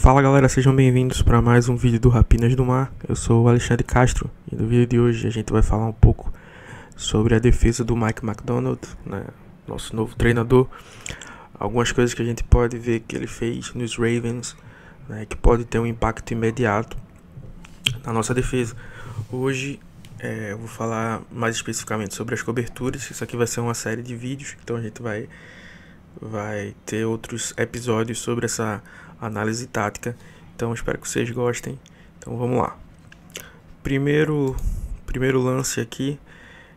Fala galera, sejam bem-vindos para mais um vídeo do Rapinas do Mar. Eu sou o Alexandre Castro e no vídeo de hoje a gente vai falar um pouco sobre a defesa do Mike Macdonald, né, nosso novo treinador. Algumas coisas que a gente pode ver que ele fez nos Ravens, né, que pode ter um impacto imediato na nossa defesa. Hoje eu vou falar mais especificamente sobre as coberturas. Isso aqui vai ser uma série de vídeos, então a gente vai ter outros episódios sobre essa análise tática. Então espero que vocês gostem. Então vamos lá. Primeiro lance aqui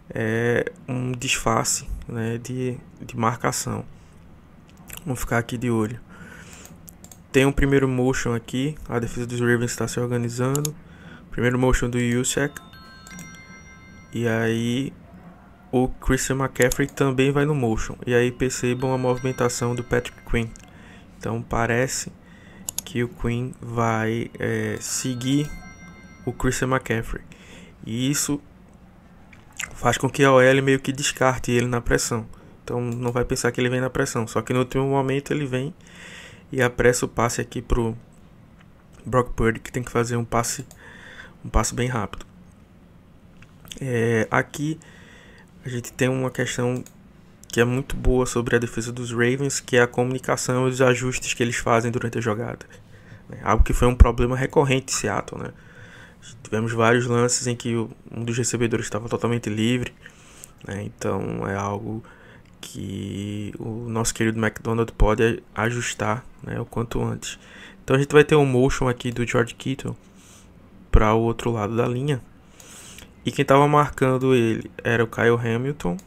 é um disfarce, né, de marcação. Vamos ficar aqui de olho. Tem um primeiro motion aqui. A defesa dos Ravens está se organizando. Primeiro motion do Juszczyk. E aí o Christian McCaffrey também vai no motion. E aí percebam a movimentação do Patrick Queen. Então parece que o Queen vai seguir o Christian McCaffrey. E isso faz com que a OL meio que descarte ele na pressão. Então não vai pensar que ele vem na pressão. Só que no último momento ele vem e apressa o passe aqui pro Brock Purdy, que tem que fazer um passe bem rápido. Aqui a gente tem uma questão que é muito boa sobre a defesa dos Ravens, que é a comunicação e os ajustes que eles fazem durante a jogada. Algo que foi um problema recorrente em Seattle, né? Tivemos vários lances em que um dos recebedores estava totalmente livre, né? Então é algo que o nosso querido McDonald pode ajustar, né, o quanto antes. Então a gente vai ter um motion aqui do George Kittle para o outro lado da linha. E quem estava marcando ele era o Kyle Hamilton.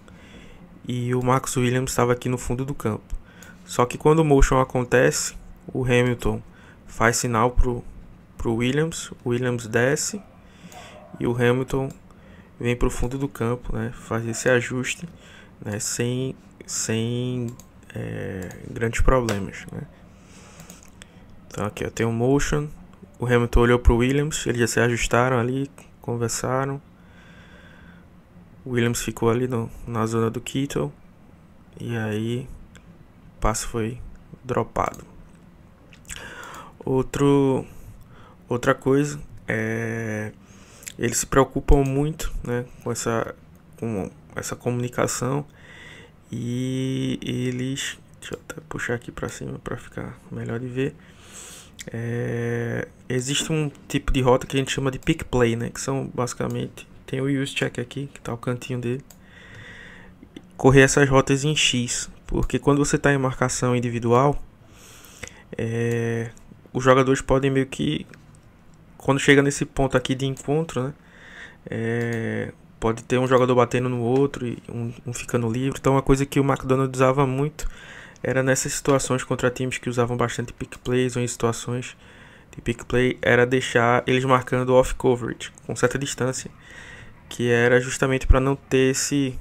E o Marcus Williams estava aqui no fundo do campo. Só que quando o motion acontece, o Hamilton faz sinal pro Williams. O Williams desce. E o Hamilton vem pro fundo do campo, né, faz esse ajuste, né, sem grandes problemas, né. Então aqui eu tenho o motion. O Hamilton olhou pro Williams. Eles já se ajustaram ali, conversaram. O Williams ficou ali na zona do Kittle. E aí o passe foi dropado. Outra coisa é, eles se preocupam muito, né, com essa comunicação. E eles, deixa eu até puxar aqui para cima para ficar melhor de ver. Existe um tipo de rota que a gente chama de pick play, né, que são basicamente, tem o Juszczyk aqui, que tá o cantinho dele, correr essas rotas em X, porque quando você está em marcação individual, os jogadores podem meio que, quando chega nesse ponto aqui de encontro, né, pode ter um jogador batendo no outro e um ficando livre. Então uma coisa que o McDonald usava muito era nessas situações contra times que usavam bastante pick plays, ou em situações de pick play, era deixar eles marcando off coverage com certa distância, que era justamente para não ter esse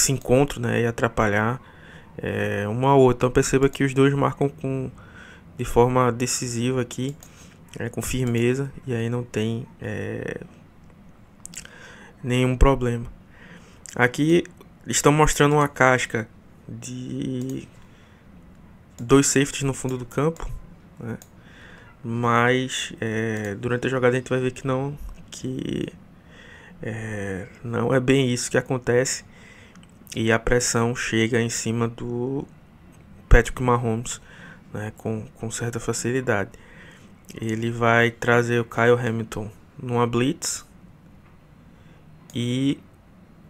encontro, né, e atrapalhar uma ou outra. Então perceba que os dois marcam de forma decisiva aqui, com firmeza, e aí não tem nenhum problema. Aqui estão mostrando uma casca de 2 safeties no fundo do campo, né? Mas durante a jogada a gente vai ver que não é bem isso que acontece, e a pressão chega em cima do Patrick Mahomes, né, com certa facilidade. Ele vai trazer o Kyle Hamilton numa blitz, e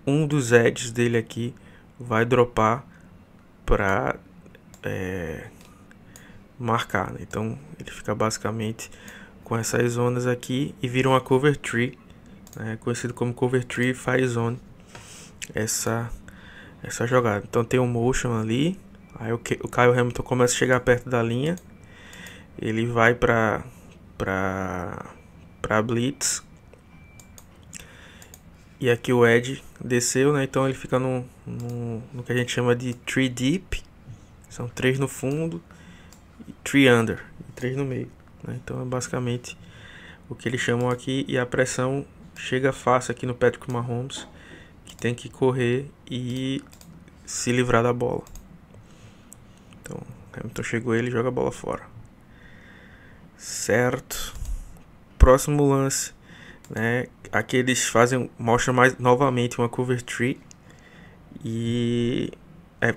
um dos edges dele aqui vai dropar para marcar, né? Então ele fica basicamente com essas zonas aqui e vira uma cover 3, né, conhecido como cover 3 fire zone, essa jogada. Então tem um motion ali, aí o Kyle Hamilton começa a chegar perto da linha, ele vai para blitz, e aqui o edge desceu, né? Então ele fica no que a gente chama de 3 deep, são 3 no fundo e 3 under, e 3 no meio, né? Então é basicamente o que eles chamam aqui, e a pressão chega fácil aqui no Patrick Mahomes, que tem que correr e se livrar da bola. Então, Hamilton chegou, ele joga a bola fora. Certo. Próximo lance, né? Aqui eles mostram mais novamente uma cover 3 e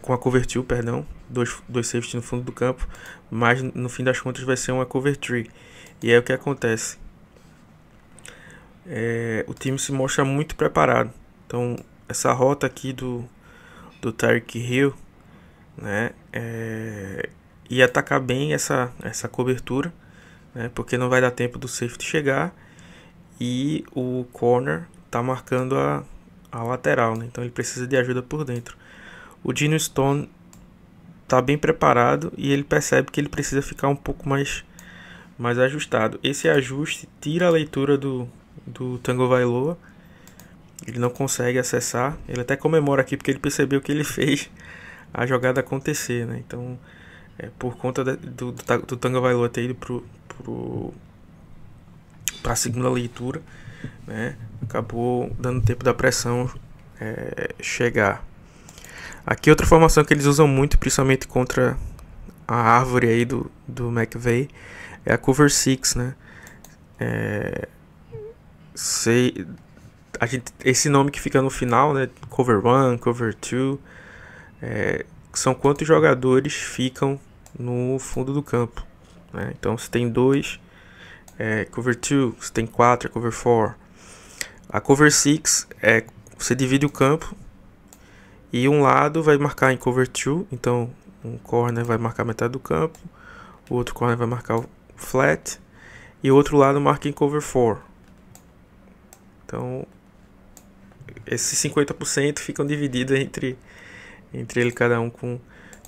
com a cover 2, perdão, dois safety no fundo do campo, mas no fim das contas vai ser uma cover 3. E aí o que acontece? O time se mostra muito preparado. Então essa rota aqui do Tyreek Hill, né, ia atacar bem essa cobertura, né, porque não vai dar tempo do safety chegar e o corner tá marcando a lateral, né, então ele precisa de ajuda por dentro. O Geno Stone tá bem preparado e ele percebe que ele precisa ficar um pouco mais ajustado. Esse ajuste tira a leitura do Tagovailoa. Ele não consegue acessar. Ele até comemora aqui porque ele percebeu que ele fez a jogada acontecer, né? Então, por conta do Tagovailoa ter ido para a segunda leitura, né? Acabou dando tempo da pressão chegar. Aqui outra formação que eles usam muito, principalmente contra a árvore aí do McVay, é a cover 6, né? Esse nome que fica no final, né? Cover 1, cover 2, são quantos jogadores ficam no fundo do campo, né? Então se tem 2, cover 2, se tem 4, cover 4. A cover 6 você divide o campo e um lado vai marcar em cover 2, então um corner vai marcar metade do campo, o outro corner vai marcar o flat e o outro lado marca em cover 4. Então esses 50% ficam divididos entre ele, cada um com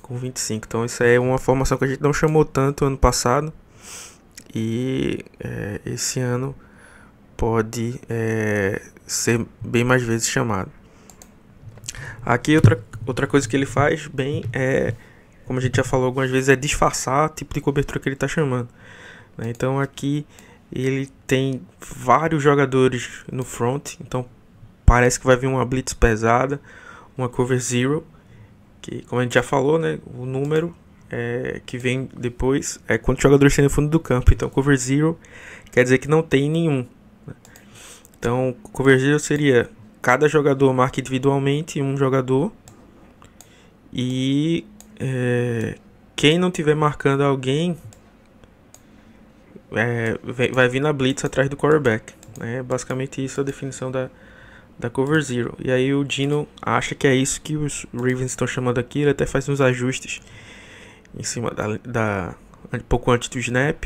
25. Então isso é uma formação que a gente não chamou tanto ano passado e esse ano pode ser bem mais vezes chamado. Aqui outra coisa que ele faz bem como a gente já falou algumas vezes, é disfarçar o tipo de cobertura que ele está chamando, né? Então aqui ele tem vários jogadores no front, então parece que vai vir uma blitz pesada, uma cover 0, que como a gente já falou, né, o número que vem depois é quantos jogadores tem no fundo do campo. Então cover 0 quer dizer que não tem nenhum, né? Então cover 0 seria cada jogador marca individualmente um jogador e quem não tiver marcando alguém vai vir na blitz atrás do quarterback, né? Basicamente isso é a definição da cover 0. E aí o Geno acha que é isso que os Ravens estão chamando aqui. Ele até faz uns ajustes em cima um pouco antes do snap.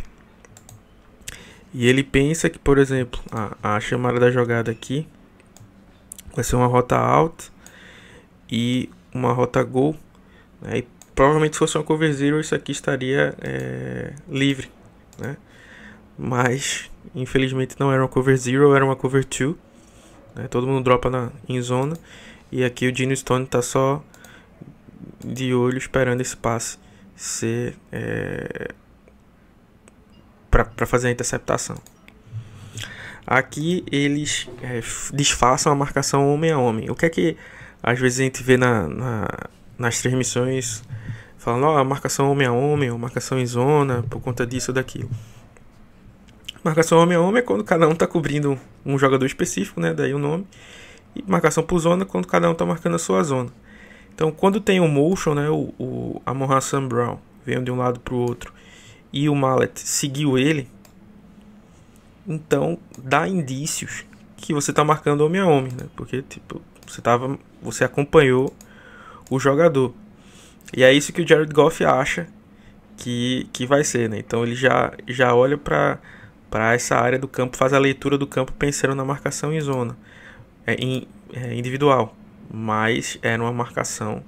E ele pensa que, por exemplo, a chamada da jogada aqui vai ser uma rota out e uma rota go, né? E provavelmente se fosse uma cover 0 isso aqui estaria livre, né? Mas infelizmente não era uma cover 0, era uma cover 2, né? Todo mundo dropa em zona e aqui o Geno Stone está só de olho esperando esse passe ser para fazer a interceptação. Aqui eles disfarçam a marcação homem a homem. O que é que às vezes a gente vê nas transmissões falando, a marcação homem a homem ou marcação em zona por conta disso ou daquilo. Marcação homem a homem é quando cada um está cobrindo um jogador específico, né? Daí o nome. E marcação por zona quando cada um está marcando a sua zona. Então quando tem o motion, né? O Amon-Ra St. Brown veio de um lado para o outro e o Mallet seguiu ele, então dá indícios que você está marcando homem a homem, né? Porque tipo, você acompanhou o jogador. E é isso que o Jared Goff acha que vai ser, né? Então ele já olha para essa área do campo, faz a leitura do campo pensando na marcação em zona, individual, mas era uma marcação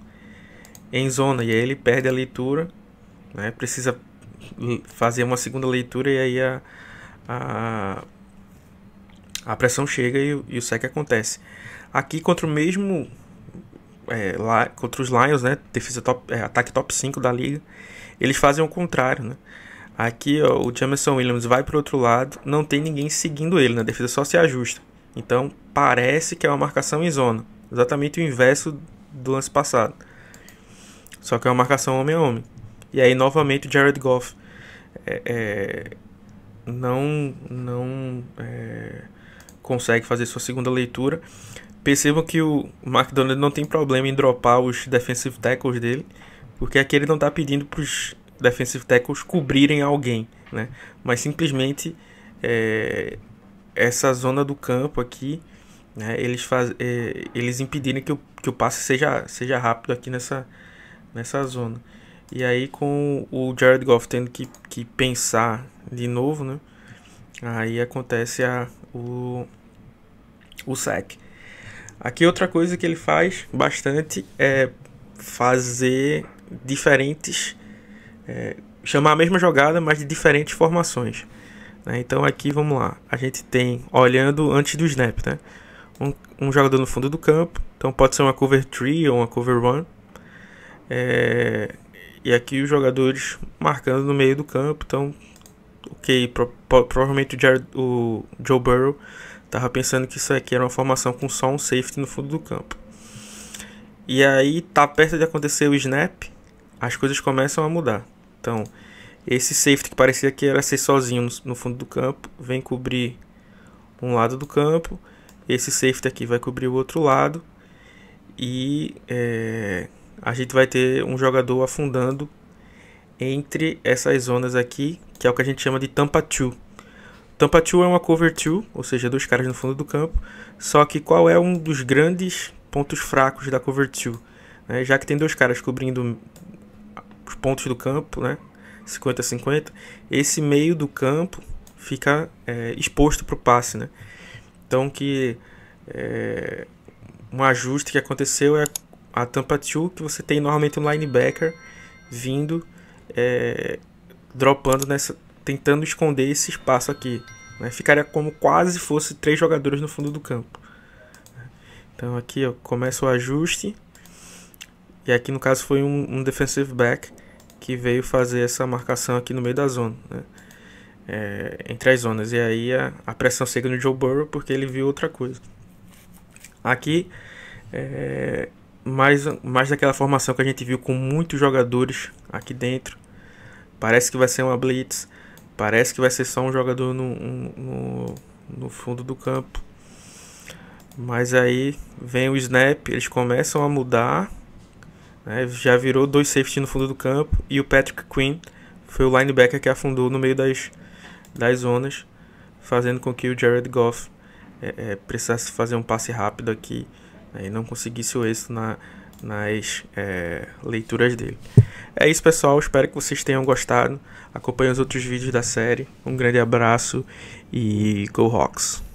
em zona, e aí ele perde a leitura, né? Precisa fazer uma segunda leitura e aí a pressão chega e o sec acontece. Aqui contra o mesmo contra os Lions, né, defesa ataque top 5 da liga, eles fazem o contrário, né? Aqui o Jameson Williams vai para o outro lado, não tem ninguém seguindo ele, né? A defesa só se ajusta. Então parece que é uma marcação em zona, exatamente o inverso do lance passado, só que é uma marcação homem a homem. E aí novamente o Jared Goff não consegue fazer sua segunda leitura. Percebam que o McDonald não tem problema em dropar os defensive tackles dele, porque aqui ele não está pedindo para os defensive tackles cobrirem alguém, né? Mas simplesmente essa zona do campo aqui, né, eles impedirem que o passe seja rápido aqui nessa zona. E aí com o Jared Goff tendo que pensar de novo, né, aí acontece o sack. Aqui outra coisa que ele faz bastante é fazer diferentes, chamar a mesma jogada, mas de diferentes formações, né? Então aqui vamos lá, a gente tem, olhando antes do snap, né, um jogador no fundo do campo, então pode ser uma cover 3 ou uma cover 1, e aqui os jogadores marcando no meio do campo. Então, ok, provavelmente o Joe Burrow estava pensando que isso aqui era uma formação com só um safety no fundo do campo. E aí tá perto de acontecer o snap, as coisas começam a mudar. Então, esse safety que parecia que era ser sozinho no fundo do campo, vem cobrir um lado do campo. Esse safety aqui vai cobrir o outro lado. E a gente vai ter um jogador afundando entre essas zonas aqui, que é o que a gente chama de tampa 2. Tampa 2 é uma cover 2, ou seja, dois caras no fundo do campo. Só que qual é um dos grandes pontos fracos da cover 2? Né? Já que tem dois caras cobrindo os pontos do campo, né, 50-50, esse meio do campo fica exposto para o passe, né? Então um ajuste que aconteceu é a tampa 2, que você tem normalmente um linebacker vindo, dropando tentando esconder esse espaço aqui, né? Ficaria como quase fosse 3 jogadores no fundo do campo. Então aqui começa o ajuste, e aqui no caso foi um defensive back que veio fazer essa marcação aqui no meio da zona, né? Entre as zonas, e aí a pressão chega no Joe Burrow porque ele viu outra coisa. Aqui mais daquela formação que a gente viu com muitos jogadores aqui dentro. Parece que vai ser uma blitz, parece que vai ser só um jogador no fundo do campo, mas aí vem o snap, eles começam a mudar, né? Já virou 2 safety no fundo do campo, e o Patrick Queen foi o linebacker que afundou no meio das zonas, fazendo com que o Jared Goff precisasse fazer um passe rápido aqui, né, e não conseguisse o êxito nas leituras dele. É isso, pessoal, espero que vocês tenham gostado. Acompanhem os outros vídeos da série. Um grande abraço e Go Hawks!